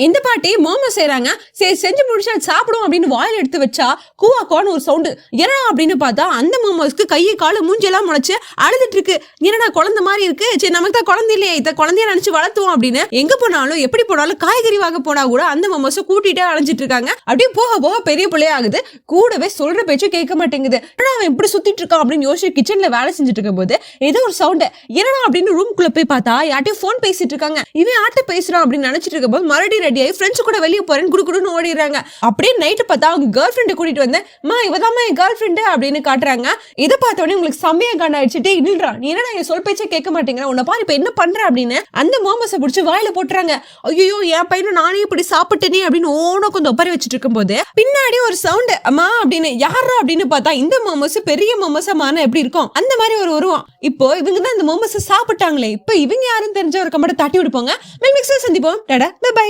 இந்த பாட்டி மோமோ செய்யறாங்க. சரி செஞ்சு முடிச்சா சாப்பிடும் அப்படின்னு வாயில எடுத்து வச்சா கூவாக்கான்னு ஒரு சவுண்டு. என்னடா அப்படின்னு பார்த்தா அந்த மோமோஸ்க்கு கையை காலு மூஞ்செல்லாம் முளைச்சு அழுதுட்டு இருக்கு. என்னடா குழந்தை மாதிரி இருக்கு, சரி நமக்கு தான் குழந்தை இல்லையா, இத குழந்தைய நினைச்சு வளர்த்துவோம் அப்படின்னு எங்க போனாலும் எப்படி போனாலும் காய்கறி வாங்க போனா கூட அந்த மோமோஸை கூட்டிட்டே அலைஞ்சிட்டு இருக்காங்க. அப்படியே போக போக பெரிய பிள்ளைய ஆகுது. கூடவே சொல்ற பேச்சும் கேட்க மாட்டேங்குது. என்னடா அவன் இப்படி சுத்திட்டு இருக்கான் அப்படின்னு யோசிச்சு கிச்சன்ல வேலை செஞ்சுட்டு இருக்கும் போது ஏதோ ஒரு சவுண்டு. என்னடா அப்படின்னு ரூம்குள்ள போய் பார்த்தா யார்ட்டையும் போன் பேசிட்டு இருக்காங்க. இவன் யார்ட்ட பேசுறான் அப்படின்னு நினைச்சிட்டு இருக்கும் போது மறுபடியும் ரெடி ஆகி ஃப்ரெண்ட்ஸ் கூட வெளியே போறேன்னு குடுக்குடுன்னு ஓடிடுறாங்க. அப்படியே நைட்டு பார்த்தா அவங்க கேர்ள் ஃப்ரெண்டை கூட்டிட்டு வந்து இவதான் என் கேர்ள் ஃப்ரெண்டு அப்படின்னு காட்டுறாங்க. இதை பார்த்த உடனே உங்களுக்கு செம்மையா காண்டாயிடுச்சுட்டு இல்லடா நீ என்னடா என் சொல் பேச்சே கேட்க மாட்டேங்கிற, உன்னை பாரு இப்ப என்ன பண்ற அப்படின்னு அந்த மோமோஸை பிடிச்சி வாயில போட்டுறாங்க. ஐயோ என் பையனை நானே இப்படி சாப்பிட்டேனே அப்படின்னு ஓன கொஞ்சம் ஒப்பரை வச்சுட்டு இருக்கும் போது பின்னாடி ஒரு சவுண்ட் அம்மா அப்படின்னு யாரா அப்படின்னு பார்த்தா இந்த மோமோஸ் பெரிய மோமோஸா மாறினா எப்படி இருக்கும் அந்த மாதிரி ஒரு உருவம். இப்போ இவங்க தான் இந்த மோமோஸை சாப்பிட்டாங்களே, இப்போ இவங்க யாரும் தெரிஞ்ச ஒரு கம்பெனி தட்டி விடுப்போங்க. மிக்ஸர் சந்திப்போம். Tata bye by.